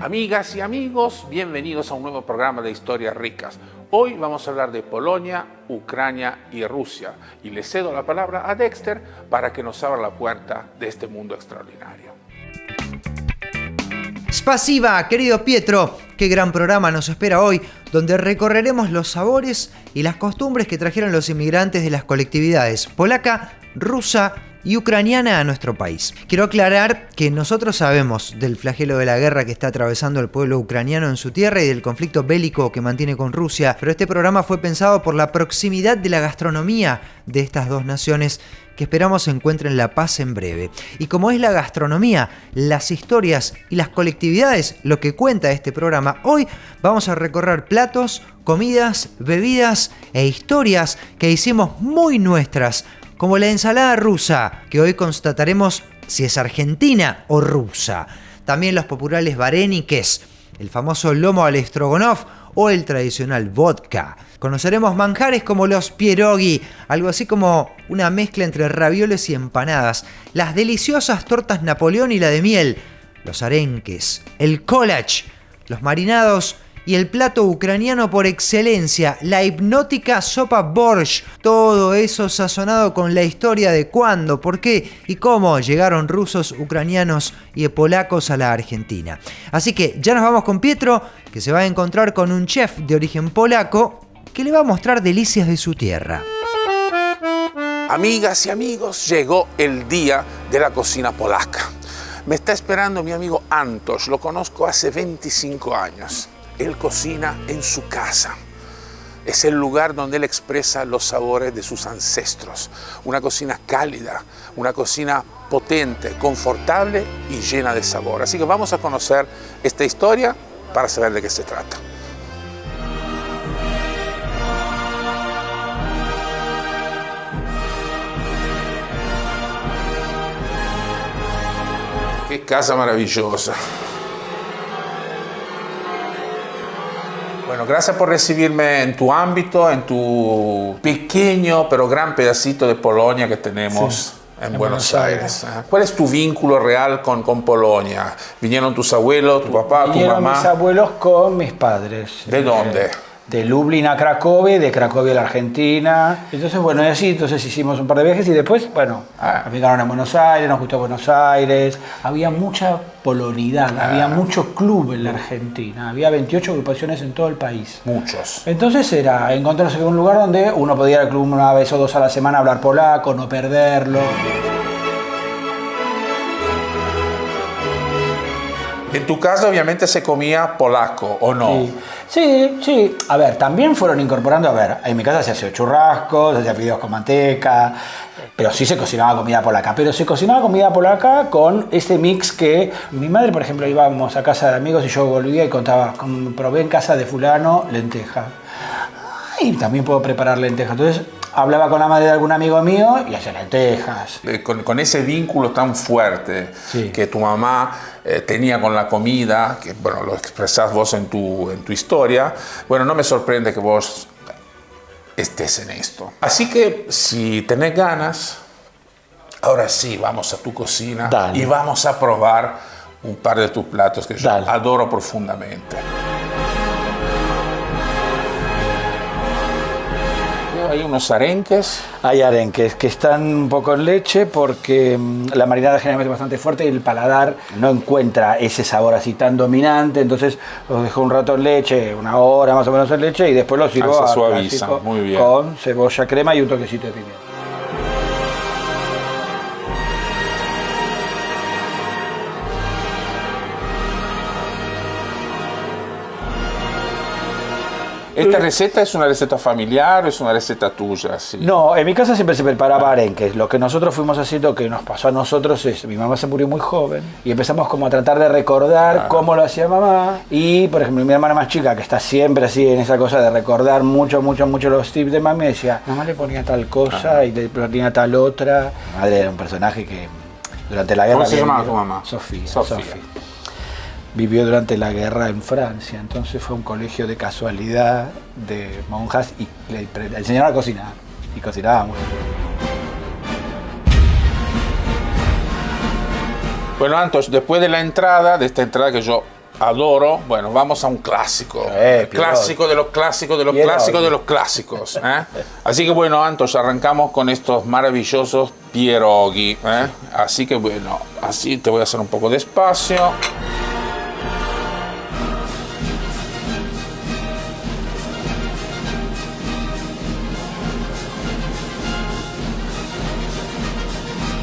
Amigas y amigos, bienvenidos a un nuevo programa de Historias Ricas. Hoy vamos a hablar de Polonia, Ucrania y Rusia. Y le cedo la palabra a Dexter para que nos abra la puerta de este mundo extraordinario. Spasiba, querido Pietro, qué gran programa nos espera hoy, donde recorreremos los sabores y las costumbres que trajeron los inmigrantes de las colectividades polaca, rusa y ucraniana a nuestro país. Quiero aclarar que nosotros sabemos del flagelo de la guerra que está atravesando el pueblo ucraniano en su tierra y del conflicto bélico que mantiene con Rusia, pero este programa fue pensado por la proximidad de la gastronomía de estas dos naciones que esperamos encuentren la paz en breve. Y como es la gastronomía, las historias y las colectividades lo que cuenta este programa, hoy vamos a recorrer platos, comidas, bebidas e historias que hicimos muy nuestras, como la ensalada rusa, que hoy constataremos si es argentina o rusa. También los populares vareniques, el famoso lomo al stroganov o el tradicional vodka. Conoceremos manjares como los pierogi, algo así como una mezcla entre ravioles y empanadas, las deliciosas tortas Napoleón y la de miel, los arenques, el kolach, los marinados y el plato ucraniano por excelencia, la hipnótica sopa borscht. Todo eso sazonado con la historia de cuándo, por qué y cómo llegaron rusos, ucranianos y polacos a la Argentina. Así que ya nos vamos con Pietro, que se va a encontrar con un chef de origen polaco que le va a mostrar delicias de su tierra. Amigas y amigos, llegó el día de la cocina polaca. Me está esperando mi amigo Antoś, lo conozco hace 25 años. Él cocina en su casa. Es el lugar donde él expresa los sabores de sus ancestros. Una cocina cálida, una cocina potente, confortable y llena de sabor. Así que vamos a conocer esta historia para saber de qué se trata. Qué casa maravillosa. Bueno, gracias por recibirme en tu ámbito, en tu pequeño pero gran pedacito de Polonia que tenemos en Buenos Aires. ¿Cuál es tu vínculo real con Polonia? ¿Vinieron tus abuelos, tu papá, tu mamá? Vinieron mis abuelos con mis padres. ¿De dónde? De Lublin a Cracovia, de Cracovia a la Argentina. Entonces, bueno, y así, entonces hicimos un par de viajes y después, bueno, llegaron a Buenos Aires, nos gustó Buenos Aires. Había mucha polonidad, había mucho club en la Argentina, había 28 agrupaciones en todo el país. Muchos. Entonces era encontrarse en un lugar donde uno podía ir al club una vez o dos a la semana a hablar polaco, no perderlo. En tu casa obviamente se comía polaco, ¿o no? Sí. A ver, también fueron incorporando, en mi casa se hacía churrascos, se hacía fideos con manteca, pero sí se cocinaba comida polaca. Pero se cocinaba comida polaca con ese mix que mi madre, por ejemplo, íbamos a casa de amigos y yo volvía y contaba, probé en casa de fulano lenteja. Y también puedo preparar lentejas. Entonces hablaba con la madre de algún amigo mío y hacía lentejas. Con ese vínculo tan fuerte que tu mamá tenía con la comida, que bueno, lo expresás vos en tu historia, bueno, no me sorprende que vos estés en esto. Así que si tenés ganas, ahora sí vamos a tu cocina. Dale. Y vamos a probar un par de tus platos que yo adoro profundamente. Hay unos arenques. Hay arenques que están un poco en leche porque la marinada generalmente es bastante fuerte y el paladar no encuentra ese sabor así tan dominante, entonces los dejo un rato en leche, una hora más o menos en leche y después los sirvo se suaviza, muy bien, con cebolla, crema y un toquecito de pimienta. ¿Esta receta es una receta familiar o es una receta tuya? Sí. No, en mi casa siempre se preparaba arenques. Lo que nosotros fuimos haciendo, que nos pasó a nosotros, es mi mamá se murió muy joven y empezamos como a tratar de recordar cómo lo hacía mamá. Y, por ejemplo, mi hermana más chica, que está siempre así en esa cosa de recordar mucho los tips de mamá, me decía, mamá le ponía tal cosa y le ponía tal otra. Mi madre era un personaje que durante la guerra... ¿Cómo se llamaba tu mamá? Sofía. Vivió durante la guerra en Francia, entonces fue un colegio de casualidad de monjas y le enseñaron a cocinar y cocinaba muy bien. Bueno, Antoś, después de esta entrada que yo adoro. Bueno, vamos a un clásico. Clásico de los clásicos de los clásicos de los clásicos. Así que bueno, Antos, arrancamos con estos maravillosos pierogi. Así que bueno, así te voy a hacer un poco despacio.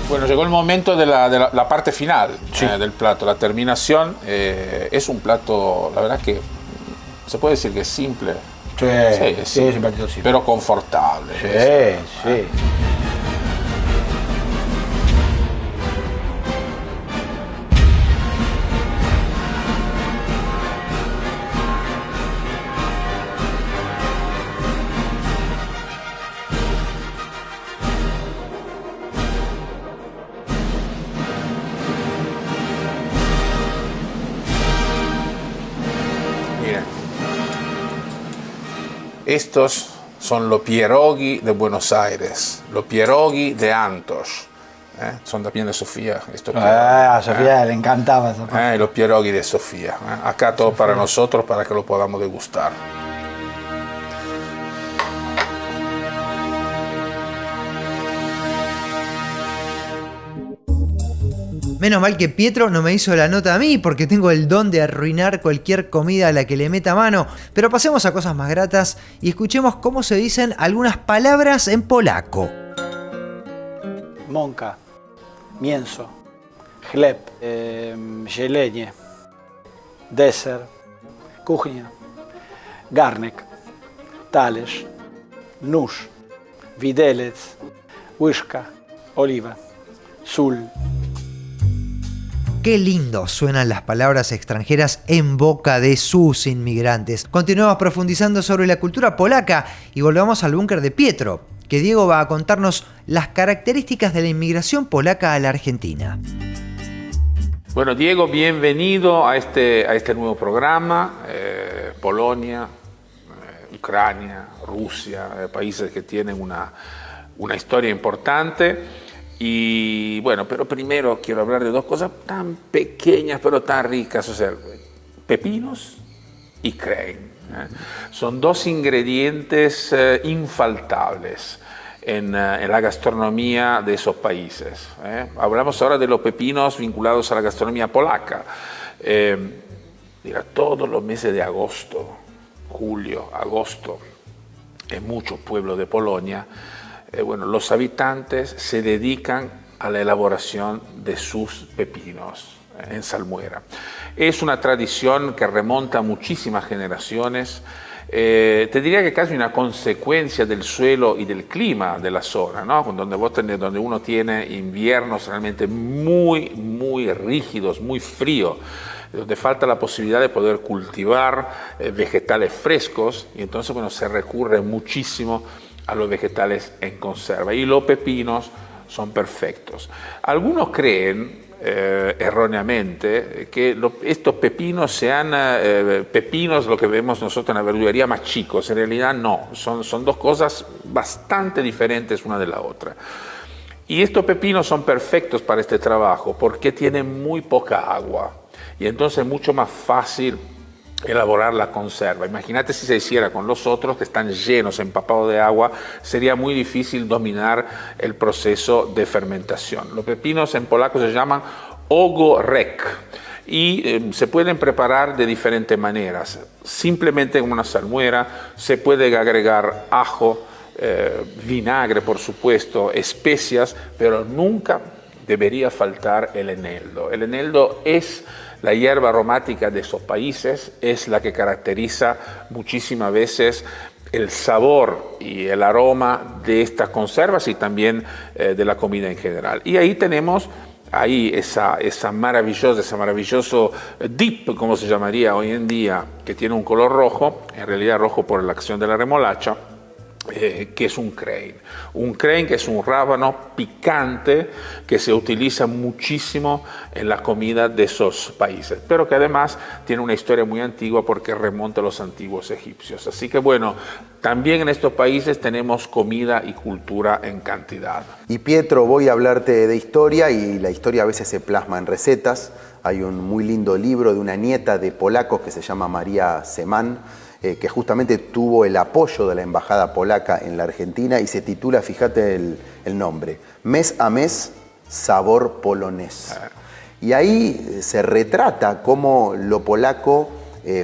Bueno, llegó el momento de la parte final del plato, la terminación. Es un plato, la verdad que se puede decir que es simple. Sí, es un platito simple. Pero confortable. Sí. Estos son los pierogi de Buenos Aires, los pierogi de Antos. Son también de Sofía. A Sofía le encantaba. Los pierogi de Sofía. Acá todo para nosotros, para que lo podamos degustar. Menos mal que Pietro no me hizo la nota a mí, porque tengo el don de arruinar cualquier comida a la que le meta mano. Pero pasemos a cosas más gratas y escuchemos cómo se dicen algunas palabras en polaco. Mąka, mięso, chleb, zielenie, deser, kuchnia, garnek, talerz, nóż, widelec, łyżka, oliwa, sól. Qué lindo suenan las palabras extranjeras en boca de sus inmigrantes. Continuamos profundizando sobre la cultura polaca y volvamos al búnker de Pietro, que Diego va a contarnos las características de la inmigración polaca a la Argentina. Bueno, Diego, bienvenido a este nuevo programa. Polonia, Ucrania, Rusia, países que tienen una historia importante. Y bueno, pero primero quiero hablar de dos cosas tan pequeñas pero tan ricas, o sea, pepinos y crème. Son dos ingredientes infaltables en la gastronomía de esos países. Hablamos ahora de los pepinos vinculados a la gastronomía polaca. Mira, todos los meses de agosto, julio, agosto, en muchos pueblos de Polonia, los habitantes se dedican a la elaboración de sus pepinos en salmuera. Es una tradición que remonta a muchísimas generaciones. Te diría que casi una consecuencia del suelo y del clima de la zona, ¿no? Donde uno tiene inviernos realmente muy, muy rígidos, muy fríos, donde falta la posibilidad de poder cultivar vegetales frescos, y entonces se recurre muchísimo a los vegetales en conserva, y los pepinos son perfectos. Algunos creen erróneamente que estos pepinos sean pepinos, lo que vemos nosotros en la verdulería, más chicos. En realidad no, son dos cosas bastante diferentes una de la otra. Y estos pepinos son perfectos para este trabajo porque tienen muy poca agua, y entonces es mucho más fácil elaborar la conserva. Imagínate si se hiciera con los otros, que están llenos, empapados de agua, sería muy difícil dominar el proceso de fermentación. Los pepinos en polaco se llaman ogórek y se pueden preparar de diferentes maneras. Simplemente en una salmuera se puede agregar ajo, vinagre, por supuesto, especias, pero nunca debería faltar el eneldo. El eneldo es la hierba aromática de esos países, es la que caracteriza muchísimas veces el sabor y el aroma de estas conservas y también de la comida en general. Y ahí tenemos ese maravilloso dip, como se llamaría hoy en día, que tiene un color rojo, en realidad rojo por la acción de la remolacha, que es un crane. Un crane que es un rábano picante que se utiliza muchísimo en la comida de esos países, pero que además tiene una historia muy antigua porque remonta a los antiguos egipcios. Así que bueno, también en estos países tenemos comida y cultura en cantidad. Y Pietro, voy a hablarte de historia, y la historia a veces se plasma en recetas. Hay un muy lindo libro de una nieta de polacos que se llama María Semán, que justamente tuvo el apoyo de la embajada polaca en la Argentina, y se titula, fíjate el nombre, Mes a mes, sabor polonés. Y ahí se retrata cómo lo polaco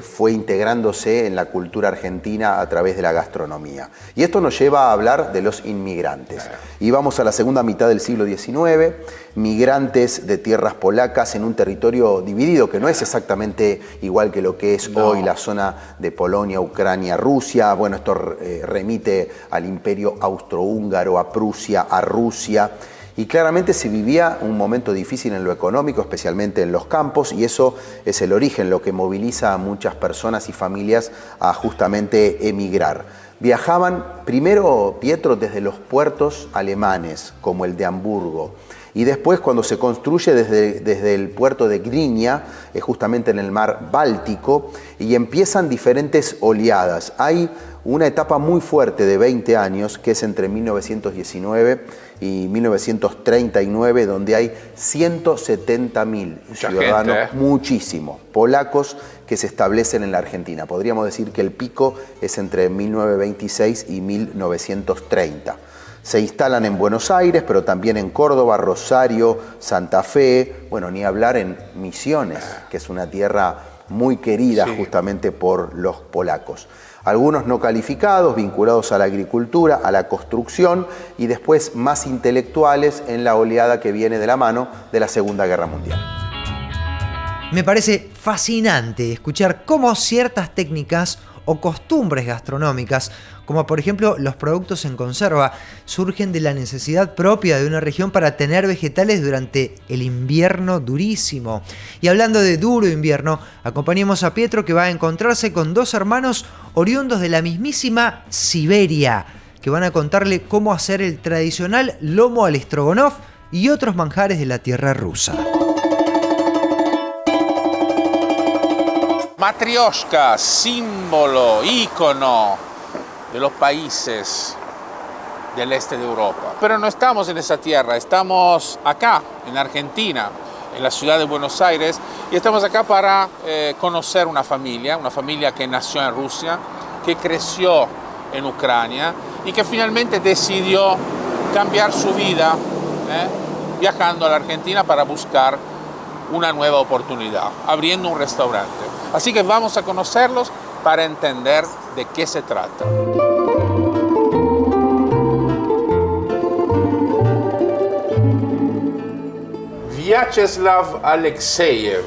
fue integrándose en la cultura argentina a través de la gastronomía. Y esto nos lleva a hablar de los inmigrantes. Y vamos a la segunda mitad del siglo XIX, migrantes de tierras polacas en un territorio dividido, que no es exactamente igual que lo que es hoy la zona de Polonia, Ucrania, Rusia. Bueno, esto remite al Imperio Austrohúngaro, a Prusia, a Rusia. Y claramente se vivía un momento difícil en lo económico, especialmente en los campos, y eso es el origen, lo que moviliza a muchas personas y familias a justamente emigrar. Viajaban primero, Pietro, desde los puertos alemanes, como el de Hamburgo, y después cuando se construye desde el puerto de Gdynia, justamente en el mar Báltico, y empiezan diferentes oleadas. Hay una etapa muy fuerte de 20 años, que es entre 1919 y 1939, donde hay 170.000 ciudadanos, gente, muchísimos, polacos que se establecen en la Argentina. Podríamos decir que el pico es entre 1926 y 1930. Se instalan en Buenos Aires, pero también en Córdoba, Rosario, Santa Fe, bueno, ni hablar en Misiones, que es una tierra muy querida justamente por los polacos. Algunos no calificados, vinculados a la agricultura, a la construcción, y después más intelectuales en la oleada que viene de la mano de la Segunda Guerra Mundial. Me parece fascinante escuchar cómo ciertas técnicas o costumbres gastronómicas, como por ejemplo los productos en conserva, surgen de la necesidad propia de una región para tener vegetales durante el invierno durísimo. Y hablando de duro invierno, acompañemos a Pietro, que va a encontrarse con dos hermanos oriundos de la mismísima Siberia, que van a contarle cómo hacer el tradicional lomo al stroganov y otros manjares de la tierra rusa. Matrioshka, símbolo, ícono de los países del este de Europa. Pero no estamos en esa tierra, estamos acá, en Argentina, en la ciudad de Buenos Aires, y estamos acá para conocer una familia que nació en Rusia, que creció en Ucrania y que finalmente decidió cambiar su vida viajando a la Argentina para buscar una nueva oportunidad, abriendo un restaurante. Así que vamos a conocerlos para entender de qué se trata. Vyacheslav Alexeyev.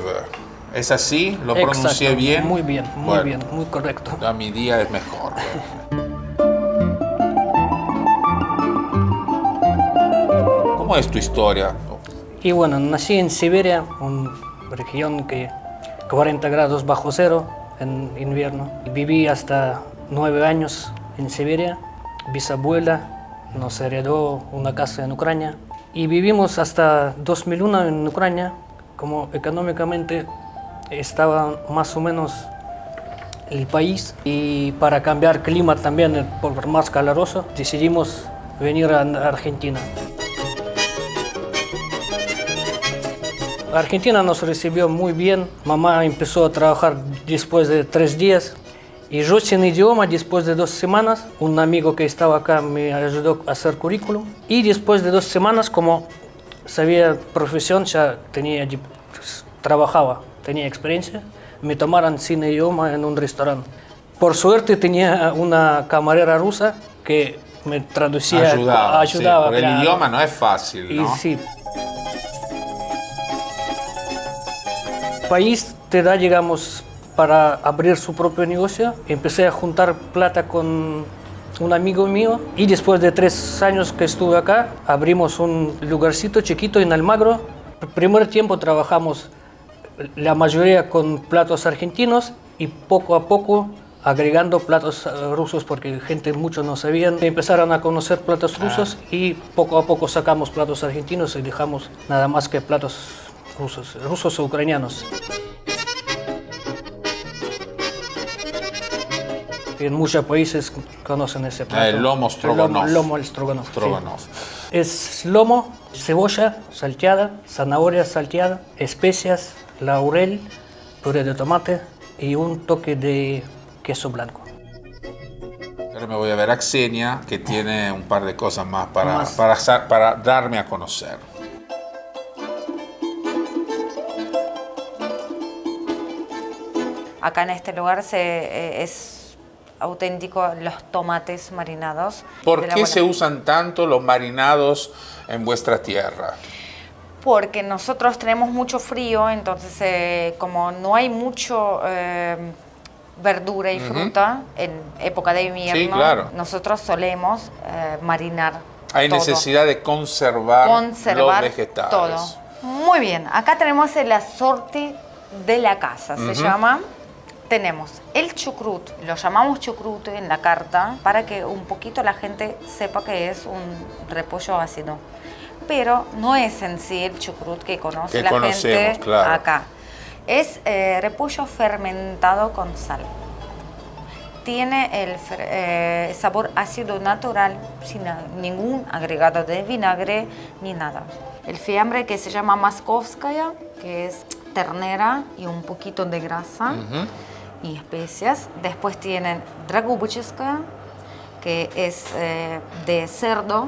¿Es así? ¿Lo pronuncié bien? Muy bien, muy bien, muy correcto. A mi día es mejor. ¿Cómo es tu historia? Y bueno, nací en Siberia, una región que 40 grados bajo cero en invierno. Viví hasta 9 años en Siberia. Bisabuela nos heredó una casa en Ucrania. Y vivimos hasta 2001 en Ucrania. Como económicamente estaba más o menos el país. Y para cambiar clima también, por más caluroso, decidimos venir a Argentina. Argentina nos recibió muy bien. Mamá empezó a trabajar después de 3 días. Y yo sin idioma, después de 2 semanas, un amigo que estaba acá me ayudó a hacer currículum. Y después de 2 semanas, como sabía profesión, ya trabajaba, tenía experiencia, me tomaron sin idioma en un restaurante. Por suerte tenía una camarera rusa que me traducía, ayudaba. Sí, porque el idioma no es fácil, ¿no? Y sí. El país te da, digamos, para abrir su propio negocio. Empecé a juntar plata con un amigo mío y después de 3 años que estuve acá, abrimos un lugarcito chiquito en Almagro. El primer tiempo trabajamos la mayoría con platos argentinos y poco a poco agregando platos rusos porque gente mucho no sabían. Empezaron a conocer platos rusos y poco a poco sacamos platos argentinos y dejamos nada más que platos rusos o ucranianos. En muchos países conocen ese plato. El lomo stroganov. Lomo stroganov. Sí. Es lomo, cebolla salteada, zanahoria salteada, especias, laurel, puré de tomate y un toque de queso blanco. Ahora me voy a ver a Xenia, que tiene un par de cosas más para darme a conocer. Acá en este lugar es auténtico los tomates marinados. ¿Por qué se usan tanto los marinados en vuestra tierra? Porque nosotros tenemos mucho frío, entonces como no hay mucho verdura y fruta en época de invierno, sí, claro, nosotros solemos marinar. Hay todo. necesidad de conservar los vegetales. Todo. Muy bien, acá tenemos el assorti de la casa, se llama. Tenemos el chucrut, lo llamamos chucrut en la carta para que un poquito la gente sepa que es un repollo ácido. Pero no es en sí el chucrut que conoce la gente claro. Acá. Es repollo fermentado con sal. Tiene el sabor ácido natural, sin ningún agregado de vinagre ni nada. El fiambre que se llama maskovskaya, que es ternera y un poquito de grasa. Y especias. Después tienen dragubucheskaya, que es de cerdo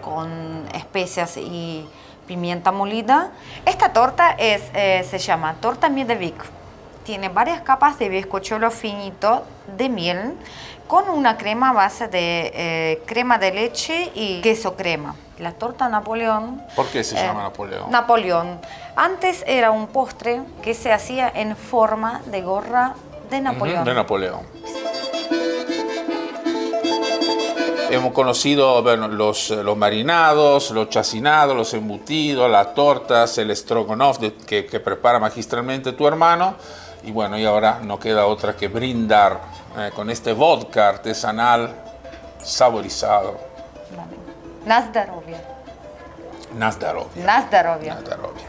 con especias y pimienta molida. Esta torta se llama torta Medevik. Tiene varias capas de bizcochuelo finito de miel con una crema a base de crema de leche y queso crema. La torta Napoleón. ¿Por qué se llama Napoleón? Napoleón. Antes era un postre que se hacía en forma de gorra de Napoleón. De Napoleón. Hemos conocido los marinados, los chacinados, los embutidos, las tortas, el stroganoff que prepara magistralmente tu hermano. Y bueno, y ahora no queda otra que brindar con este vodka artesanal saborizado. Nazdarovia. Nazdarovia. Nazdarovia. Nazdarovia.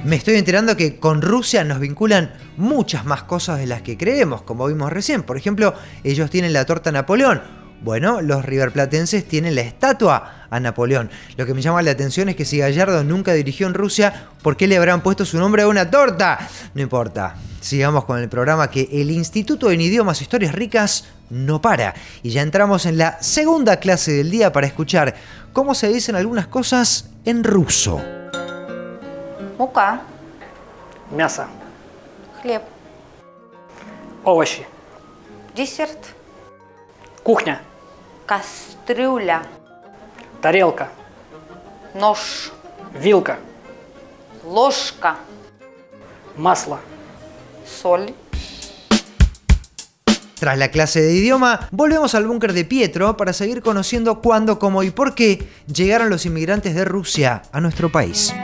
Me estoy enterando que con Rusia nos vinculan muchas más cosas de las que creemos, como vimos recién. Por ejemplo, ellos tienen la torta Napoleón. Bueno, los riverplatenses tienen la estatua a Napoleón. Lo que me llama la atención es que si Gallardo nunca dirigió en Rusia, ¿por qué le habrán puesto su nombre a una torta? No importa. Sigamos con el programa, que el Instituto en Idiomas e Historias Ricas no para. Y ya entramos en la segunda clase del día para escuchar cómo se dicen algunas cosas en ruso. Мука, Мясо, хлеб, овощи, десерт, кухня, кастрюля, тарелка, нож, вилка, ложка, масло. соль. Tras la clase de idioma, volvemos al búnker de Pietro para seguir conociendo cuándo, cómo y por qué llegaron los inmigrantes de Rusia a nuestro país.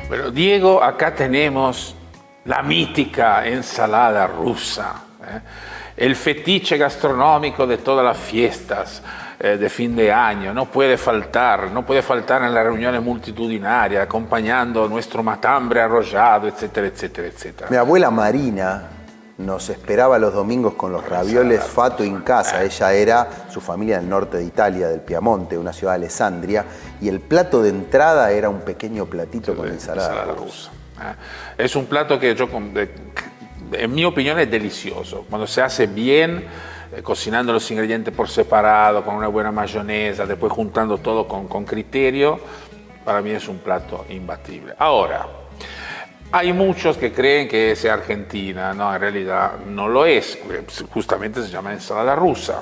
Pero Diego, acá tenemos la mítica ensalada rusa, el fetiche gastronómico de todas las fiestas de fin de año. No puede faltar en las reuniones multitudinarias, acompañando nuestro matambre arrollado, etcétera, etcétera, etcétera. Mi abuela Marina nos esperaba los domingos con los ravioles fatto en casa. Ella era, su familia del norte de Italia, del Piamonte, una ciudad de Alessandria, y el plato de entrada era un pequeño platito con ensalada rusa. Es un plato que en mi opinión es delicioso. Cuando se hace bien, cocinando los ingredientes por separado, con una buena mayonesa, después juntando todo con criterio, para mí es un plato imbatible. Ahora, hay muchos que creen que es argentina, no, en realidad no lo es, justamente se llama ensalada rusa.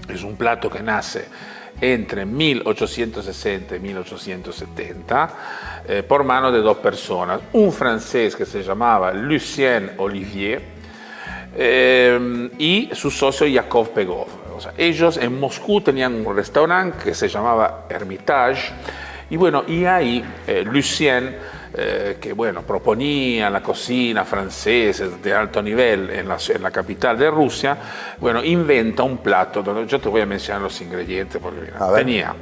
Es un plato que nace entre 1860 y 1870 por mano de dos personas, un francés que se llamaba Lucien Olivier y su socio Yakov Pegov. O sea, ellos en Moscú tenían un restaurante que se llamaba Hermitage, Y bueno, y ahí Lucien, que bueno, proponía la cocina francesa de alto nivel en la capital de Rusia, bueno, inventa un plato, donde yo te voy a mencionar los ingredientes, porque mira, tenía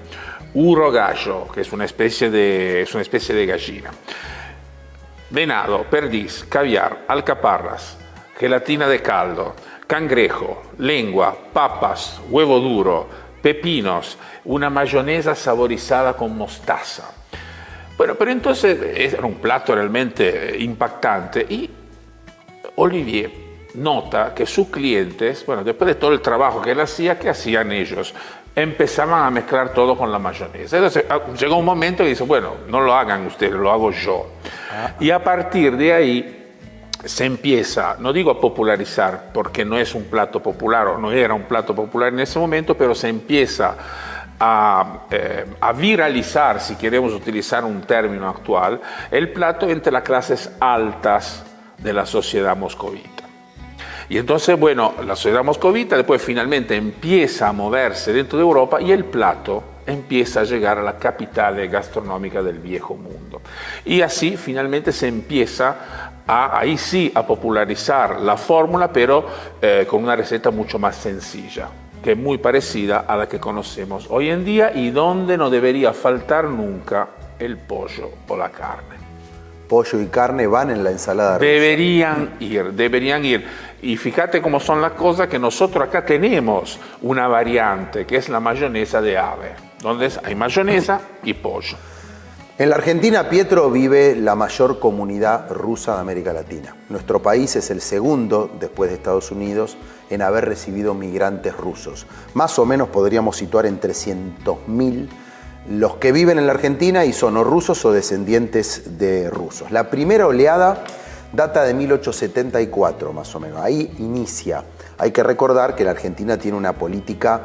uro gallo, que es una especie de gallina, venado, perdiz, caviar, alcaparras, gelatina de caldo, cangrejo, lengua, papas, huevo duro, pepinos, una mayonesa saborizada con mostaza. Bueno, pero entonces era un plato realmente impactante y Olivier nota que sus clientes, bueno, después de todo el trabajo que él hacía, ¿qué hacían ellos? Empezaban a mezclar todo con la mayonesa. Entonces llegó un momento que dice, bueno, no lo hagan ustedes, lo hago yo. Y a partir de ahí se empieza, no digo a popularizar, porque no es un plato popular o no era un plato popular en ese momento, pero se empieza a viralizar, si queremos utilizar un término actual, el plato entre las clases altas de la sociedad moscovita. Y entonces, bueno, la sociedad moscovita después finalmente empieza a moverse dentro de Europa y el plato empieza a llegar a la capital gastronómica del viejo mundo. Y así finalmente se empieza ahí sí a popularizar la fórmula, pero con una receta mucho más sencilla, que es muy parecida a la que conocemos hoy en día y donde no debería faltar nunca el pollo o la carne. Pollo y carne van en la ensalada rusa. Deberían ir. Y fíjate cómo son las cosas, que nosotros acá tenemos una variante, que es la mayonesa de ave, donde hay mayonesa y pollo. En la Argentina, Pietro, vive la mayor comunidad rusa de América Latina. Nuestro país es el segundo, después de Estados Unidos, en haber recibido migrantes rusos. Más o menos podríamos situar en 300.000 los que viven en la Argentina y son o rusos o descendientes de rusos. La primera oleada data de 1874, más o menos. Ahí inicia. Hay que recordar que la Argentina tiene una política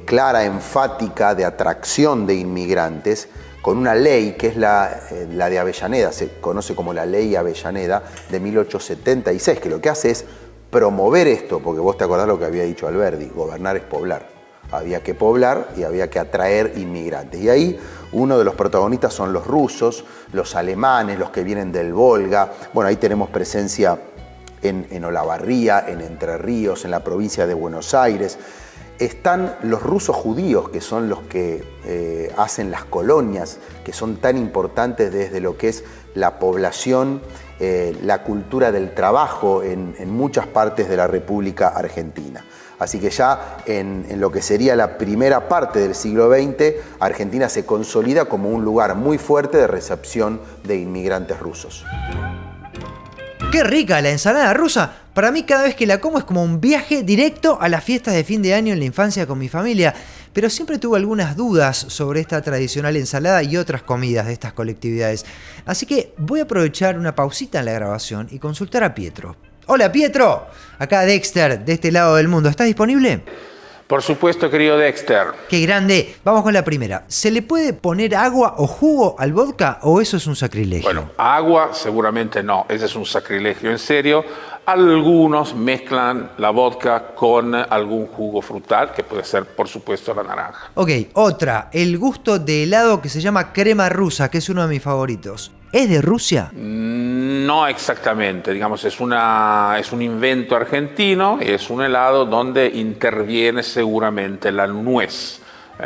clara, enfática, de atracción de inmigrantes, con una ley que es la de Avellaneda, se conoce como la Ley Avellaneda de 1876, que lo que hace es promover esto, porque vos te acordás lo que había dicho Alberdi, gobernar es poblar. Había que poblar y había que atraer inmigrantes. Y ahí uno de los protagonistas son los rusos, los alemanes, los que vienen del Volga. Bueno, ahí tenemos presencia en Olavarría, en Entre Ríos, en la provincia de Buenos Aires. Están los rusos judíos, que son los que hacen las colonias, que son tan importantes desde lo que es la población, la cultura del trabajo en muchas partes de la República Argentina. Así que ya en lo que sería la primera parte del siglo XX, Argentina se consolida como un lugar muy fuerte de recepción de inmigrantes rusos. ¡Qué rica la ensalada rusa! Para mí cada vez que la como es como un viaje directo a las fiestas de fin de año en la infancia con mi familia, pero siempre tuve algunas dudas sobre esta tradicional ensalada y otras comidas de estas colectividades. Así que voy a aprovechar una pausita en la grabación y consultar a Pietro. ¡Hola, Pietro! Acá Dexter, de este lado del mundo. ¿Estás disponible? Por supuesto, querido Dexter. ¡Qué grande! Vamos con la primera. ¿Se le puede poner agua o jugo al vodka o eso es un sacrilegio? Bueno, agua seguramente no. Ese es un sacrilegio en serio. Algunos mezclan la vodka con algún jugo frutal, que puede ser, por supuesto, la naranja. Ok, otra. El gusto de helado que se llama crema rusa, que es uno de mis favoritos. ¿Es de Rusia? No exactamente, digamos, es un invento argentino, es un helado donde interviene seguramente la nuez.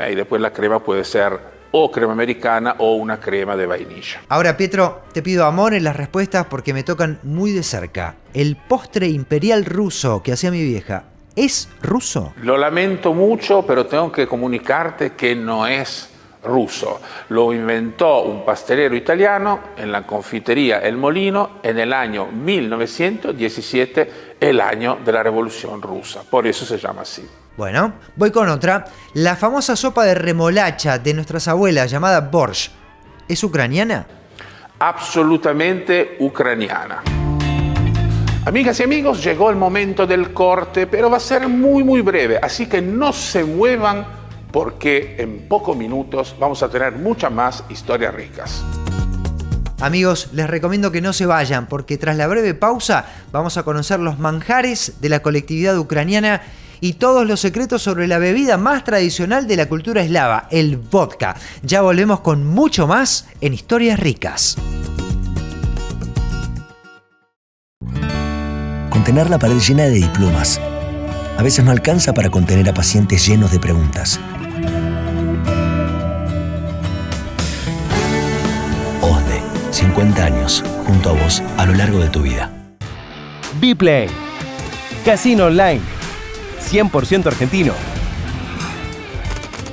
Y después la crema puede ser o crema americana o una crema de vainilla. Ahora, Pietro, te pido amor en las respuestas porque me tocan muy de cerca. El postre imperial ruso que hacía mi vieja, ¿es ruso? Lo lamento mucho, pero tengo que comunicarte que no es ruso. Lo inventó un pastelero italiano en la confitería El Molino en el año 1917, el año de la Revolución Rusa. Por eso se llama así. Bueno, voy con otra. La famosa sopa de remolacha de nuestras abuelas llamada borscht, ¿es ucraniana? Absolutamente ucraniana. Amigas y amigos, llegó el momento del corte, pero va a ser muy muy breve, así que no se muevan porque en pocos minutos vamos a tener muchas más historias ricas. Amigos, les recomiendo que no se vayan porque tras la breve pausa vamos a conocer los manjares de la colectividad ucraniana y todos los secretos sobre la bebida más tradicional de la cultura eslava, el vodka. Ya volvemos con mucho más en Historias Ricas. Contener la pared llena de diplomas a veces no alcanza para contener a pacientes llenos de preguntas. OSDE, 50 años, junto a vos a lo largo de tu vida. Bplay, casino online, 100% argentino.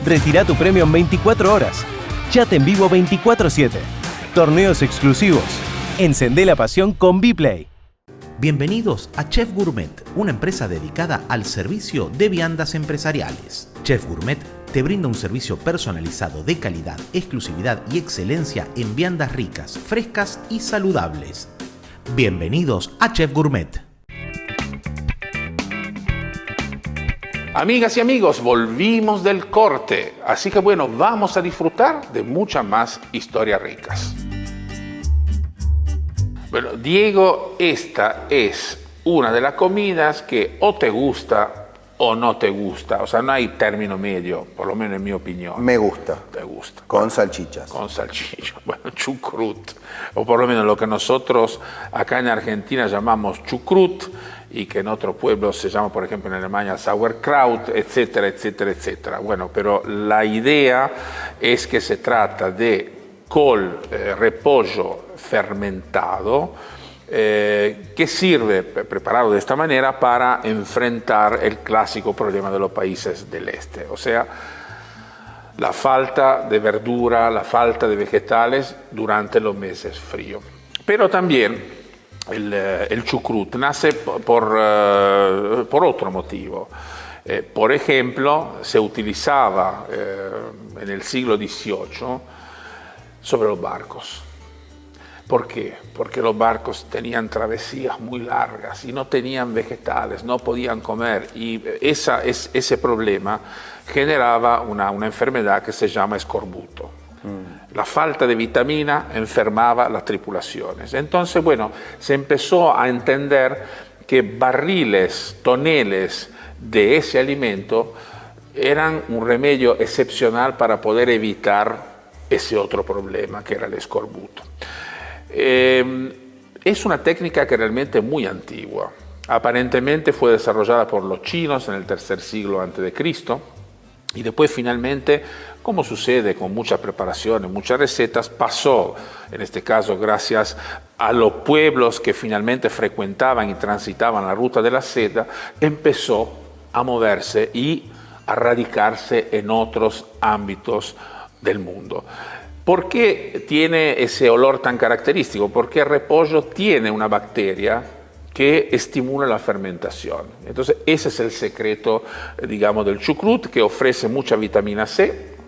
Retira tu premio en 24 horas. Chat en vivo 24/7. Torneos exclusivos. Encendé la pasión con Bplay. Bienvenidos a Chef Gourmet, una empresa dedicada al servicio de viandas empresariales. Chef Gourmet te brinda un servicio personalizado de calidad, exclusividad y excelencia en viandas ricas, frescas y saludables. Bienvenidos a Chef Gourmet. Amigas y amigos, volvimos del corte, así que bueno, vamos a disfrutar de muchas más historias ricas. Bueno, Diego, esta es una de las comidas que o te gusta o no te gusta. O sea, no hay término medio, por lo menos en mi opinión. Me gusta. Te gusta. Con salchichas. Con salchicha. Bueno, chucrut. O por lo menos lo que nosotros acá en Argentina llamamos chucrut y que en otros pueblos se llama, por ejemplo, en Alemania sauerkraut, etcétera, etcétera, etcétera. Bueno, pero la idea es que se trata de col, repollo fermentado, que sirve, preparado de esta manera, para enfrentar el clásico problema de los países del este. O sea, la falta de verdura, la falta de vegetales durante los meses fríos. Pero también el chucrut nace por otro motivo. Por ejemplo, se utilizaba en el siglo XVIII sobre los barcos. ¿Por qué? Porque los barcos tenían travesías muy largas y no tenían vegetales, no podían comer, y ese problema generaba una enfermedad que se llama escorbuto. La falta de vitamina enfermaba las tripulaciones. Entonces, bueno, se empezó a entender que barriles, toneles de ese alimento eran un remedio excepcional para poder evitar ese otro problema que era el escorbuto. Es una técnica que realmente es muy antigua. Aparentemente fue desarrollada por los chinos en el tercer siglo a.C. y después finalmente, como sucede con muchas preparaciones, muchas recetas, pasó, en este caso gracias a los pueblos que finalmente frecuentaban y transitaban la ruta de la seda, empezó a moverse y a radicarse en otros ámbitos del mundo. ¿Por qué tiene ese olor tan característico? Porque el repollo tiene una bacteria que estimula la fermentación. Entonces, ese es el secreto, digamos, del chucrut, que ofrece mucha vitamina C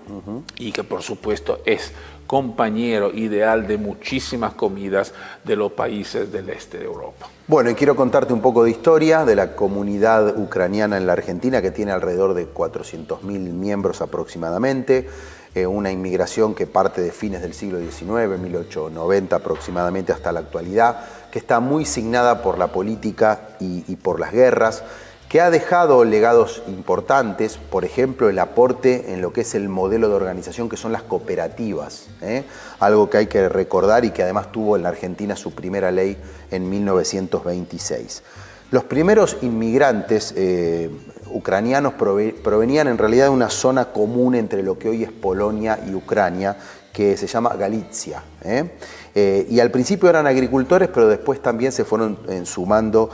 y que, por supuesto, es compañero ideal de muchísimas comidas de los países del este de Europa. Bueno, y quiero contarte un poco de historia de la comunidad ucraniana en la Argentina, que tiene alrededor de 400.000 miembros aproximadamente. Una inmigración que parte de fines del siglo XIX, 1890 aproximadamente, hasta la actualidad, que está muy signada por la política y por las guerras, que ha dejado legados importantes, por ejemplo, el aporte en lo que es el modelo de organización que son las cooperativas, algo que hay que recordar y que además tuvo en la Argentina su primera ley en 1926. Los primeros inmigrantes ucranianos provenían en realidad de una zona común entre lo que hoy es Polonia y Ucrania, que se llama Galicia. Y al principio eran agricultores, pero después también se fueron sumando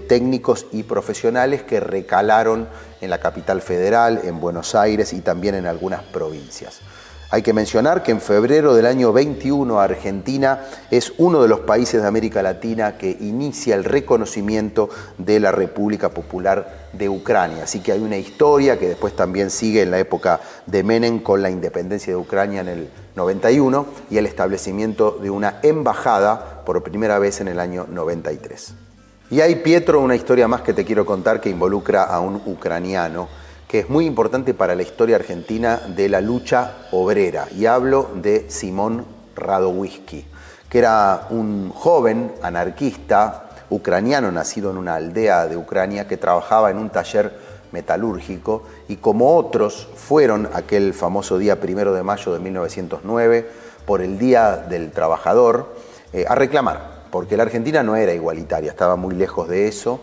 técnicos y profesionales que recalaron en la capital federal, en Buenos Aires y también en algunas provincias. Hay que mencionar que en febrero del año 21 Argentina es uno de los países de América Latina que inicia el reconocimiento de la República Popular de Ucrania. Así que hay una historia que después también sigue en la época de Menem con la independencia de Ucrania en el 91 y el establecimiento de una embajada por primera vez en el año 93. Y hay, Pietro, una historia más que te quiero contar que involucra a un ucraniano que es muy importante para la historia argentina de la lucha obrera. Y hablo de Simón Radowisky, que era un joven anarquista ucraniano nacido en una aldea de Ucrania que trabajaba en un taller metalúrgico, y como otros fueron aquel famoso día 1 de mayo de 1909, por el Día del Trabajador, a reclamar, porque la Argentina no era igualitaria, estaba muy lejos de eso,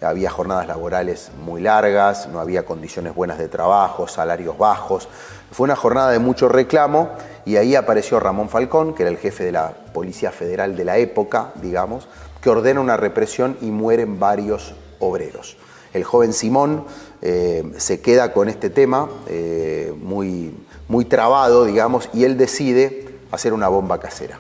había jornadas laborales muy largas, no había condiciones buenas de trabajo, salarios bajos. Fue una jornada de mucho reclamo y ahí apareció Ramón Falcón, que era el jefe de la Policía Federal de la época, digamos, que ordena una represión y mueren varios obreros. El joven Simón se queda con este tema muy trabado, digamos, y él decide hacer una bomba casera.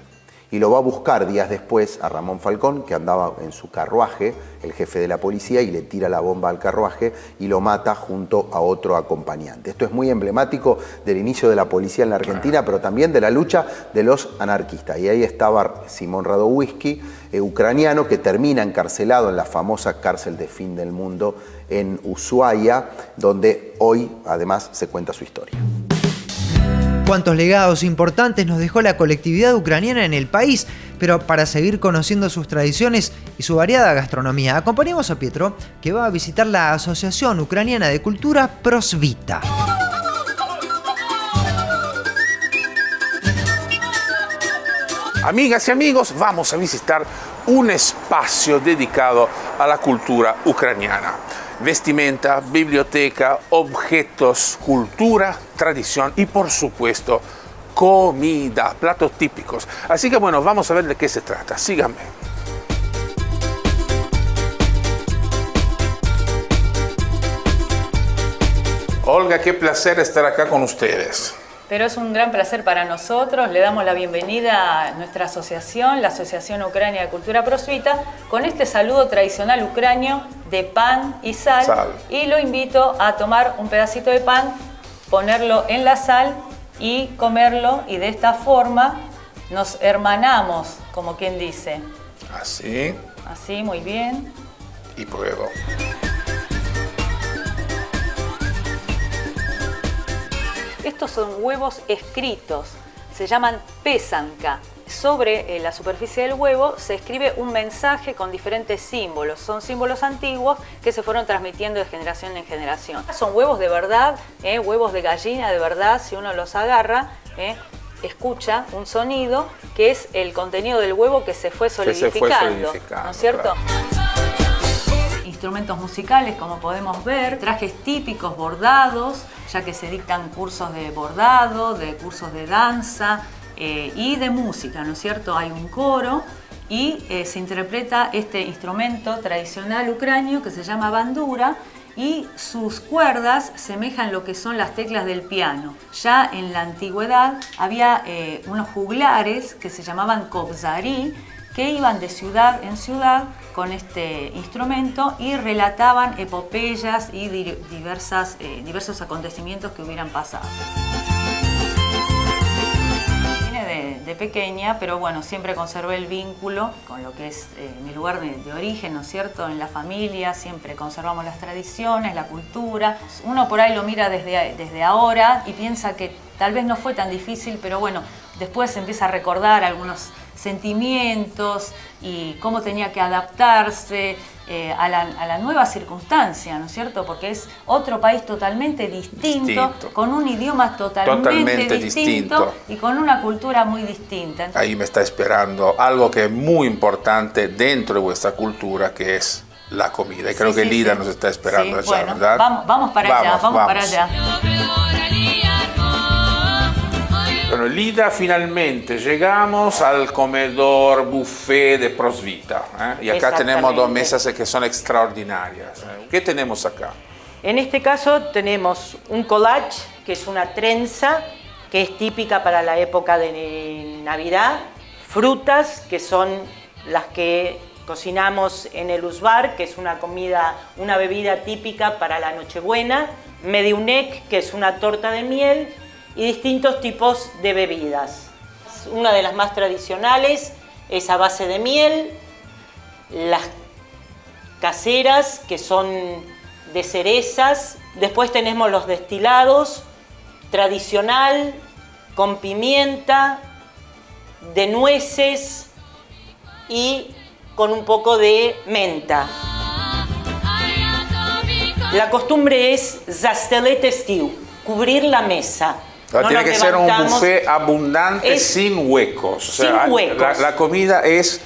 Y lo va a buscar días después a Ramón Falcón, que andaba en su carruaje, el jefe de la policía, y le tira la bomba al carruaje y lo mata junto a otro acompañante. Esto es muy emblemático del inicio de la policía en la Argentina, pero también de la lucha de los anarquistas. Y ahí estaba Simón Radowisky, ucraniano, que termina encarcelado en la famosa cárcel de fin del mundo en Ushuaia, donde hoy además se cuenta su historia. Cuántos legados importantes nos dejó la colectividad ucraniana en el país, pero para seguir conociendo sus tradiciones y su variada gastronomía, acompañemos a Pietro, que va a visitar la Asociación Ucraniana de Cultura Prosvita. Amigas y amigos, vamos a visitar un espacio dedicado a la cultura ucraniana. Vestimenta, biblioteca, objetos, cultura, tradición y por supuesto comida, platos típicos. Así que bueno, vamos a ver de qué se trata. Síganme. Olga, qué placer estar acá con ustedes. Pero es un gran placer para nosotros. Le damos la bienvenida a nuestra asociación, la Asociación Ucrania de Cultura Prosvita, con este saludo tradicional ucranio de pan y sal. Y lo invito a tomar un pedacito de pan, ponerlo en la sal y comerlo. Y de esta forma nos hermanamos, como quien dice. Así. Así, muy bien. Y pruebo. Estos son huevos escritos, se llaman pesanka. Sobre la superficie del huevo se escribe un mensaje con diferentes símbolos. Son símbolos antiguos que se fueron transmitiendo de generación en generación. Son huevos de verdad, huevos de gallina de verdad. Si uno los agarra, escucha un sonido que es el contenido del huevo que se fue solidificando, ¿no es cierto? Claro. Instrumentos musicales, como podemos ver, trajes típicos bordados, ya que se dictan cursos de bordado, de cursos de danza y de música, ¿no es cierto? Hay un coro y se interpreta este instrumento tradicional ucranio que se llama bandura y sus cuerdas semejan lo que son las teclas del piano. Ya en la antigüedad había unos juglares que se llamaban kobzari, que iban de ciudad en ciudad con este instrumento y relataban epopeyas y diversos acontecimientos que hubieran pasado. Vine de pequeña, pero bueno, siempre conservé el vínculo con lo que es mi lugar de origen, ¿no es cierto? En la familia siempre conservamos las tradiciones, la cultura. Uno por ahí lo mira desde ahora y piensa que tal vez no fue tan difícil, pero bueno, después se empieza a recordar algunos sentimientos y cómo tenía que adaptarse a la nueva circunstancia, ¿no es cierto? Porque es otro país totalmente distinto. Con un idioma totalmente distinto y con una cultura muy distinta. Ahí me está esperando algo que es muy importante dentro de vuestra cultura, que es la comida. Y creo que Lida nos está esperando allá, bueno, ¿verdad? Vamos para allá, vamos para allá. Bueno, Lida, finalmente llegamos al comedor buffet de Prosvita. Y acá tenemos dos mesas que son extraordinarias. ¿Qué tenemos acá? En este caso tenemos un collage, que es una trenza, que es típica para la época de Navidad. Frutas, que son las que cocinamos en el usbar, que es una bebida típica para la Nochebuena. Mediunek, que es una torta de miel. Y distintos tipos de bebidas. Una de las más tradicionales es a base de miel, las caseras, que son de cerezas. Después tenemos los destilados, tradicional, con pimienta, de nueces y con un poco de menta. La costumbre es zastelete stiu, cubrir la mesa. No tiene que ser un buffet abundante sin huecos. O sea, sin huecos. La comida es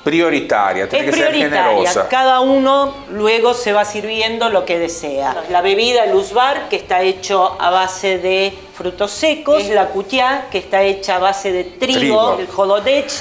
prioritaria, tiene que ser generosa. Cada uno luego se va sirviendo lo que desea. La bebida, el usbar, que está hecho a base de frutos secos. La kutiá, que está hecha a base de trigo. El holodech,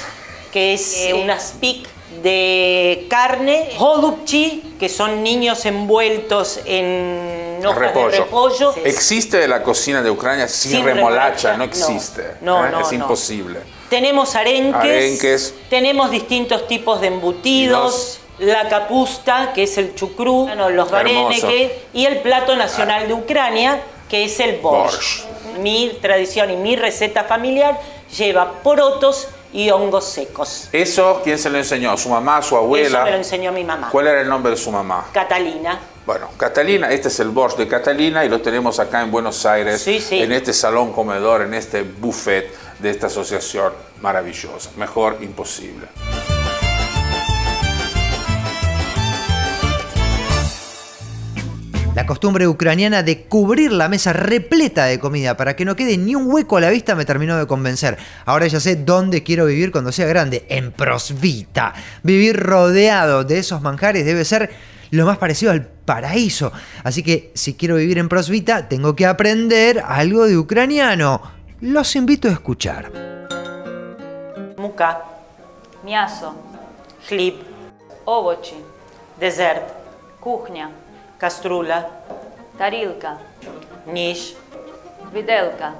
que es unas pic de carne. Holubchi, que son niños envueltos en hojas de repollo. ¿Existe la cocina de Ucrania sin remolacha? No existe. No, es imposible. Tenemos arenques, tenemos distintos tipos de embutidos, la capusta, que es el chucrú, los vareneke, y el plato nacional de Ucrania, que es el borscht. Mi tradición y mi receta familiar lleva porotos y hongos secos. ¿Eso quién se lo enseñó? ¿Su mamá, su abuela? Eso me lo enseñó mi mamá. ¿Cuál era el nombre de su mamá? Catalina. Bueno, Catalina, este es el borscht de Catalina y lo tenemos acá en Buenos Aires, en este salón comedor, en este buffet de esta asociación maravillosa. Mejor imposible. La costumbre ucraniana de cubrir la mesa repleta de comida para que no quede ni un hueco a la vista me terminó de convencer. Ahora ya sé dónde quiero vivir cuando sea grande, en Prosvita. Vivir rodeado de esos manjares debe ser lo más parecido al paraíso. Así que si quiero vivir en Prosvita, tengo que aprender algo de ucraniano. Los invito a escuchar. Muka, Miaso, хліб, овочі, дезерт, кухня, кастрюля, тарілка, ніж, виделка,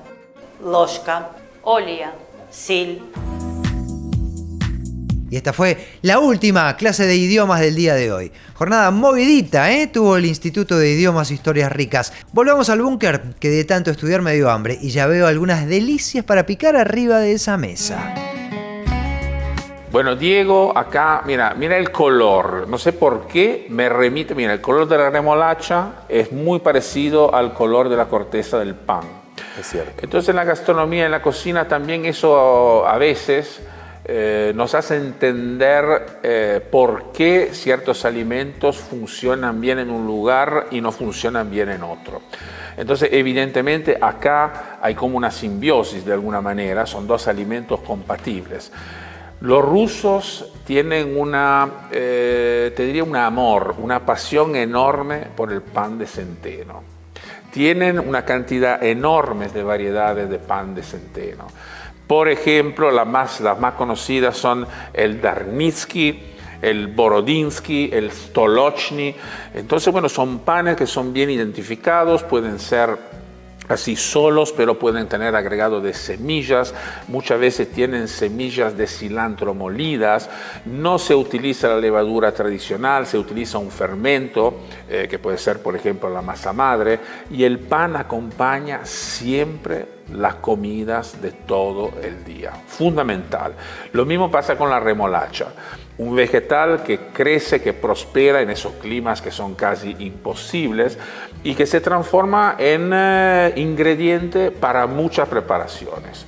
ложка, олія, сіль. Y esta fue la última clase de idiomas del día de hoy. Jornada movidita, tuvo el Instituto de Idiomas e Historias Ricas. Volvamos al búnker, que de tanto estudiar me dio hambre y ya veo algunas delicias para picar arriba de esa mesa. Bueno, Diego, acá, mira el color. No sé por qué me remite, mira, el color de la remolacha es muy parecido al color de la corteza del pan. Es cierto. Entonces en la gastronomía, en la cocina también eso a veces nos hace entender por qué ciertos alimentos funcionan bien en un lugar y no funcionan bien en otro. Entonces, evidentemente, acá hay como una simbiosis de alguna manera, son dos alimentos compatibles. Los rusos tienen te diría un amor, una pasión enorme por el pan de centeno. Tienen una cantidad enorme de variedades de pan de centeno. Por ejemplo, las más conocidas son el Darnitsky, el Borodinsky, el Stolochny. Entonces, bueno, son panes que son bien identificados, pueden ser así solos, pero pueden tener agregado de semillas. Muchas veces tienen semillas de cilantro molidas. No se utiliza la levadura tradicional, se utiliza un fermento, que puede ser, por ejemplo, la masa madre. Y el pan acompaña siempre las comidas de todo el día. Fundamental. Lo mismo pasa con la remolacha. Un vegetal que crece, que prospera en esos climas que son casi imposibles y que se transforma en ingrediente para muchas preparaciones.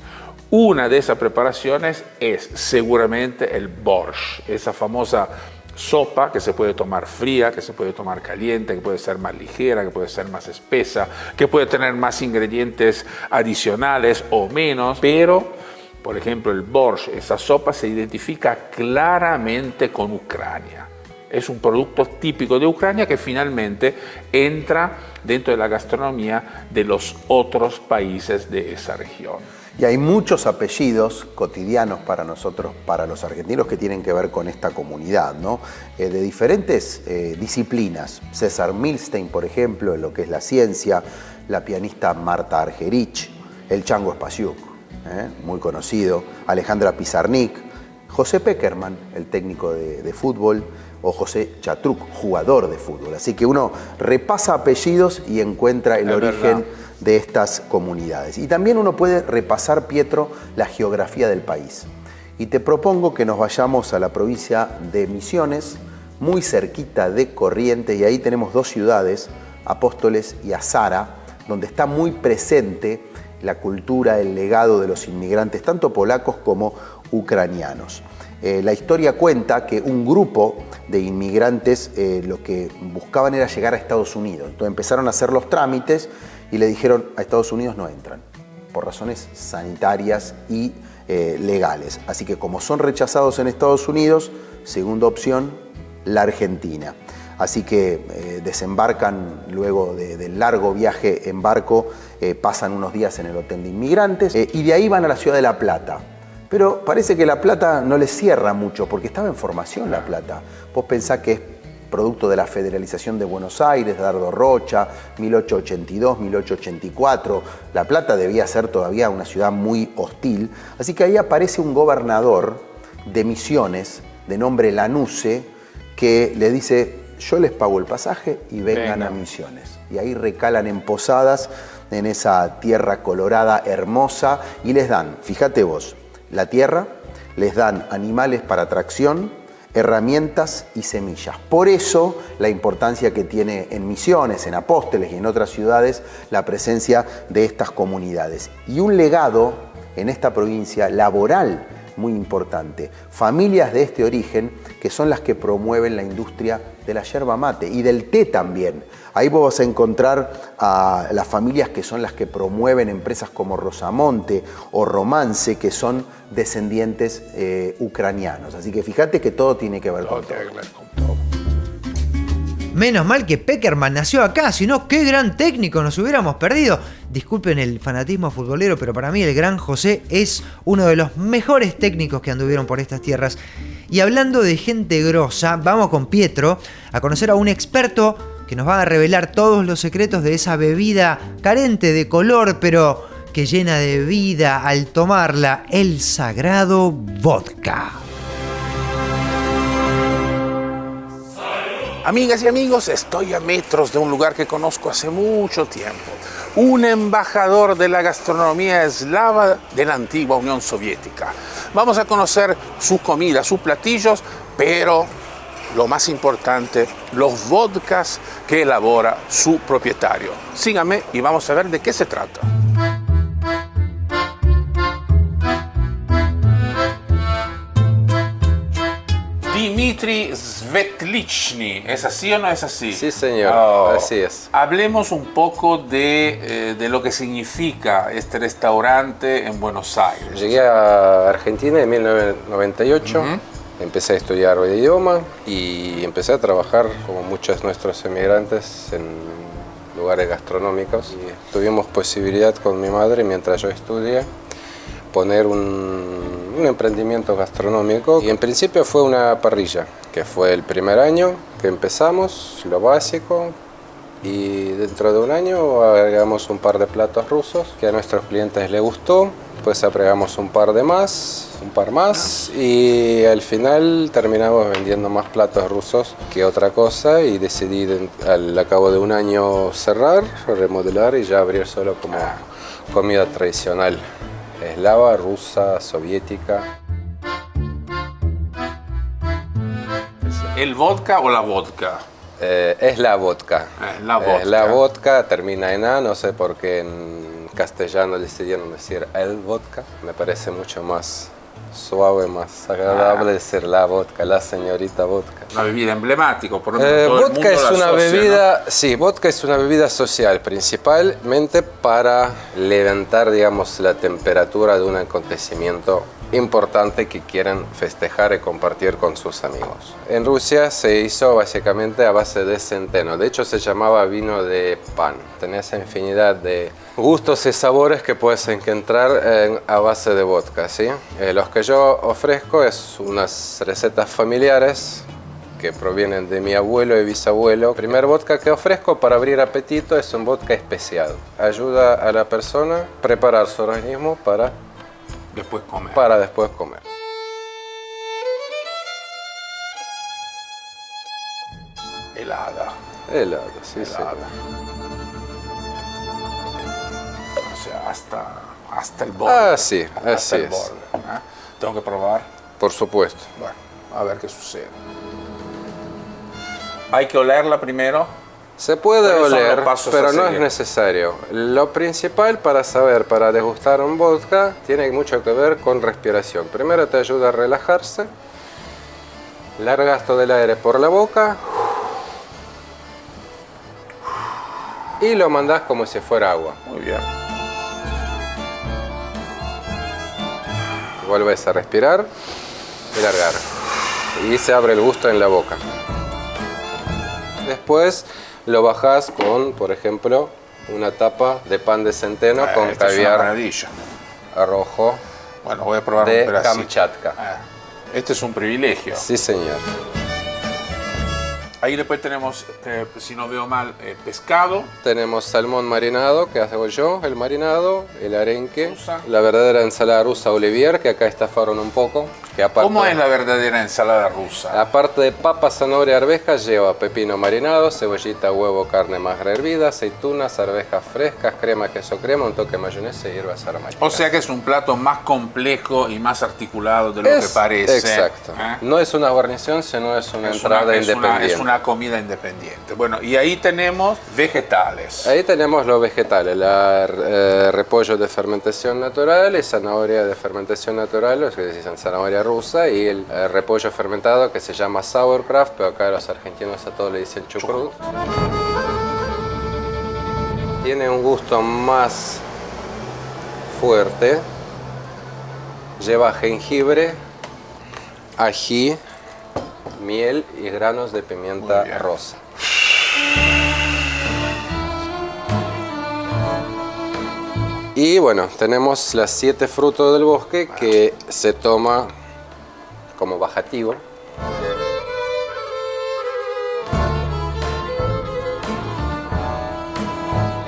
Una de esas preparaciones es seguramente el borscht, esa famosa sopa que se puede tomar fría, que se puede tomar caliente, que puede ser más ligera, que puede ser más espesa, que puede tener más ingredientes adicionales o menos, pero por ejemplo el borscht, esa sopa se identifica claramente con Ucrania. Es un producto típico de Ucrania que finalmente entra dentro de la gastronomía de los otros países de esa región. Y hay muchos apellidos cotidianos para nosotros, para los argentinos, que tienen que ver con esta comunidad, ¿no? De diferentes disciplinas. César Milstein, por ejemplo, en lo que es la ciencia, la pianista Marta Argerich, el Chango Spasiuk, muy conocido, Alejandra Pizarnik, José Peckerman, el técnico de fútbol, o José Chatruk, jugador de fútbol. Así que uno repasa apellidos y encuentra el origen de estas comunidades. Y también uno puede repasar, Pietro, la geografía del país. Y te propongo que nos vayamos a la provincia de Misiones, muy cerquita de Corrientes, y ahí tenemos dos ciudades, Apóstoles y Azara, donde está muy presente la cultura, el legado de los inmigrantes, tanto polacos como ucranianos. La historia cuenta que un grupo de inmigrantes lo que buscaban era llegar a Estados Unidos. Entonces empezaron a hacer los trámites y le dijeron a Estados Unidos no entran, por razones sanitarias y legales. Así que como son rechazados en Estados Unidos, segunda opción, la Argentina. Así que desembarcan luego del largo viaje en barco, pasan unos días en el hotel de inmigrantes y de ahí van a la ciudad de La Plata. Pero parece que La Plata no les cierra mucho porque estaba en formación La Plata. Vos pensás que es producto de la federalización de Buenos Aires, de Dardo Rocha, 1882, 1884. La Plata debía ser todavía una ciudad muy hostil. Así que ahí aparece un gobernador de Misiones de nombre Lanusse que le dice: yo les pago el pasaje y vengan a Misiones. Y ahí recalan en Posadas, en esa tierra colorada hermosa, y les dan, fíjate vos, la tierra, les dan animales para tracción, herramientas y semillas. Por eso la importancia que tiene en Misiones, en Apóstoles y en otras ciudades la presencia de estas comunidades. Y un legado en esta provincia laboral muy importante. Familias de este origen que son las que promueven la industria de la yerba mate y del té también. Ahí vos vas a encontrar a las familias que son las que promueven empresas como Rosamonte o Romance, que son descendientes ucranianos. Así que fíjate que todo tiene que ver con todo. Menos mal que Pekerman nació acá, si no, qué gran técnico nos hubiéramos perdido. Disculpen el fanatismo futbolero, pero para mí el gran José es uno de los mejores técnicos que anduvieron por estas tierras. Y hablando de gente grosa, vamos con Pietro a conocer a un experto que nos va a revelar todos los secretos de esa bebida carente de color, pero que llena de vida al tomarla, el sagrado vodka. Amigas y amigos, estoy a metros de un lugar que conozco hace mucho tiempo. Un embajador de la gastronomía eslava de la antigua Unión Soviética. Vamos a conocer su comida, sus platillos, pero lo más importante, los vodkas que elabora su propietario. Síganme y vamos a ver de qué se trata. Dmitry Svetlichny, ¿es así o no es así? Sí, señor, así es. Hablemos un poco de lo que significa este restaurante en Buenos Aires. Llegué a Argentina en 1998, empecé a estudiar el idioma y empecé a trabajar como muchos de nuestros emigrantes en lugares gastronómicos. Y tuvimos posibilidad con mi madre, mientras yo estudié, poner un emprendimiento gastronómico y en principio fue una parrilla, que fue el primer año que empezamos, lo básico, y dentro de un año agregamos un par de platos rusos que a nuestros clientes les gustó, pues agregamos un par más y al final terminamos vendiendo más platos rusos que otra cosa y decidí al cabo de un año cerrar, remodelar y ya abrir solo como comida tradicional. Eslava, rusa, soviética. ¿El vodka o la vodka? Es la vodka. La vodka. Es la vodka, termina en A, no sé por qué en castellano decidieron decir el vodka. Me parece mucho más suave, más agradable decir la vodka, la señorita vodka. Una bebida emblemática, por ejemplo, todo vodka el mundo es una asocia, bebida, ¿no? sí, vodka es una bebida social, principalmente para levantar, digamos, la temperatura de un acontecimiento importante que quieren festejar y compartir con sus amigos. En Rusia se hizo básicamente a base de centeno, de hecho se llamaba vino de pan. Tenés infinidad de gustos y sabores que puedes encontrar a base de vodka, ¿sí? Los que yo ofrezco es unas recetas familiares que provienen de mi abuelo y bisabuelo. El primer vodka que ofrezco para abrir apetito es un vodka especiado. Ayuda a la persona a preparar su organismo para después comer. Helada. Helada, sí, helada. Sí. O sea, hasta el borde. Sí, hasta así el borde, ¿eh? Tengo que probar. Por supuesto. Bueno, a ver qué sucede. ¿Hay que olerla primero? Se puede oler, pero no es seguir? necesario. Lo principal para degustar un vodka, tiene mucho que ver con respiración. Primero te ayuda a relajarse Largas todo el aire por la boca y lo mandás como si fuera agua. Muy bien. Vuelves a respirar y largar. Y se abre el gusto en la boca. Después lo bajás con, por ejemplo, una tapa de pan de centeno con esta caviar es una maravilla. rojo. Bueno, voy a probar de un pedacito. Kamchatka. Este es un privilegio. Sí, señor. Ahí después tenemos, si no veo mal, pescado. Tenemos salmón marinado, que hago yo, el marinado, el arenque, la verdadera ensalada rusa Olivier, que acá estafaron un poco. Que aparte, ¿Cómo es la verdadera ensalada rusa? Aparte de papa, zanahoria, arvejas, lleva pepino marinado, cebollita, huevo, carne magra hervida, aceitunas, arvejas frescas, crema, queso crema, un toque de mayonesa y hierbas aromáticas. O sea que es un plato más complejo y más articulado de lo que parece. Exacto. No es una guarnición, sino es una entrada independiente. Es una comida independiente. Bueno, y ahí tenemos vegetales. Ahí tenemos los vegetales, repollo de fermentación natural y zanahoria de fermentación natural, los que dicen zanahoria rusa, y el repollo fermentado que se llama sauerkraut, pero acá los argentinos a todos le dicen chucrut. Tiene un gusto más fuerte, lleva jengibre, ají, miel y granos de pimienta rosa. Y bueno, tenemos las 7 frutos del bosque que se toma como bajativo.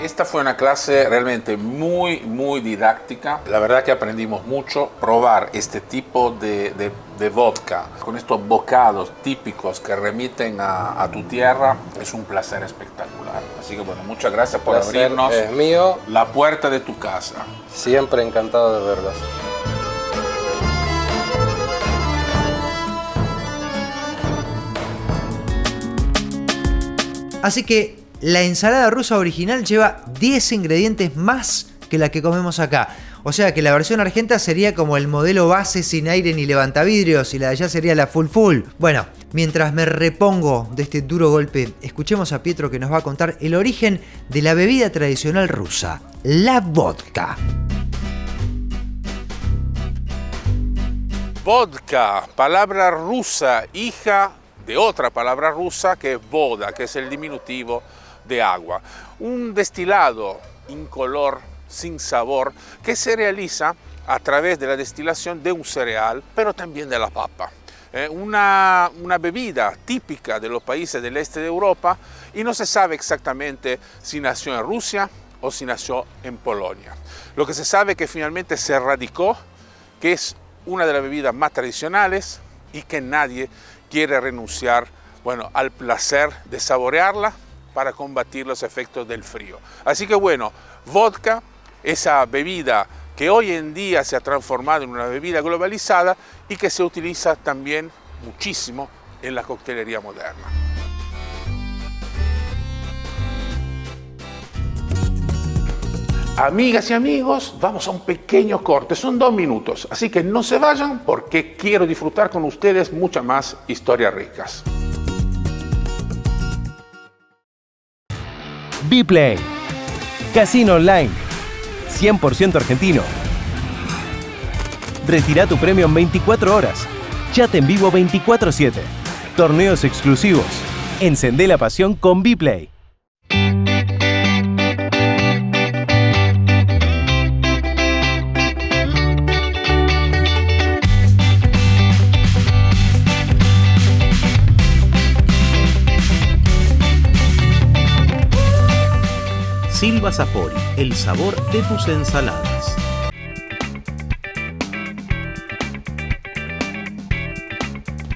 Esta fue una clase realmente muy didáctica. La verdad que aprendimos mucho. Probar este tipo de vodka con estos bocados típicos que remiten a tu tierra es un placer espectacular. Así que bueno, muchas gracias por abrirnos es mío. La puerta de tu casa. Siempre encantado de verlos. Así que la ensalada rusa original lleva 10 ingredientes más que la que comemos acá. O sea que la versión argenta sería como el modelo base sin aire ni levantavidrios y la de allá sería la full. Bueno, mientras me repongo de este duro golpe, escuchemos a Pietro que nos va a contar el origen de la bebida tradicional rusa, la vodka. Vodka, palabra rusa, hija de otra palabra rusa que es voda, que es el diminutivo de agua. Un destilado incolor, sin sabor, que se realiza a través de la destilación de un cereal, pero también de la papa. Una bebida típica de los países del este de Europa y no se sabe exactamente si nació en Rusia o si nació en Polonia. Lo que se sabe es que finalmente se radicó, que es una de las bebidas más tradicionales y que nadie quiere renunciar, bueno, al placer de saborearla para combatir los efectos del frío. Así que bueno, vodka, esa bebida que hoy en día se ha transformado en una bebida globalizada y que se utiliza también muchísimo en la coctelería moderna. Amigas y amigos, vamos a un pequeño corte, son 2 minutos, así que no se vayan porque quiero disfrutar con ustedes muchas más historias ricas. Bplay, casino online, 100% argentino. Retira tu premio en 24 horas. Chat en vivo 24/7. Torneos exclusivos. Encendé la pasión con Bplay. Silva Sapori, el sabor de tus ensaladas.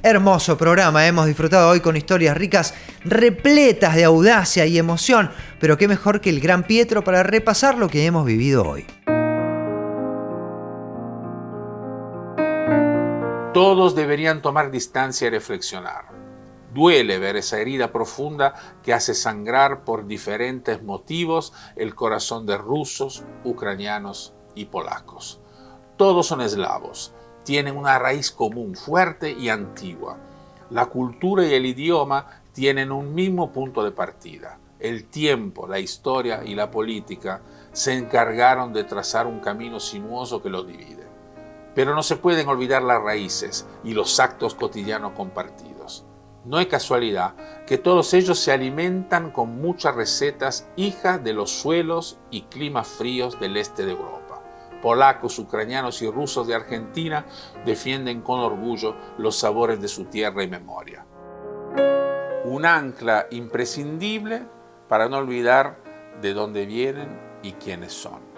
Hermoso programa, hemos disfrutado hoy con historias ricas, repletas de audacia y emoción, pero qué mejor que el gran Pietro para repasar lo que hemos vivido hoy. Todos deberían tomar distancia y reflexionar. Duele ver esa herida profunda que hace sangrar por diferentes motivos el corazón de rusos, ucranianos y polacos. Todos son eslavos, tienen una raíz común fuerte y antigua. La cultura y el idioma tienen un mismo punto de partida. El tiempo, la historia y la política se encargaron de trazar un camino sinuoso que los divide. Pero no se pueden olvidar las raíces y los actos cotidianos compartidos. No es casualidad que todos ellos se alimentan con muchas recetas hijas de los suelos y climas fríos del este de Europa. Polacos, ucranianos y rusos de Argentina defienden con orgullo los sabores de su tierra y memoria. Un ancla imprescindible para no olvidar de dónde vienen y quiénes son.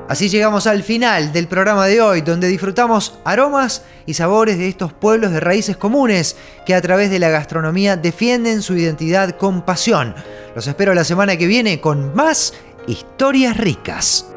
Así llegamos al final del programa de hoy, donde disfrutamos aromas y sabores de estos pueblos de raíces comunes que a través de la gastronomía defienden su identidad con pasión. Los espero la semana que viene con más historias ricas.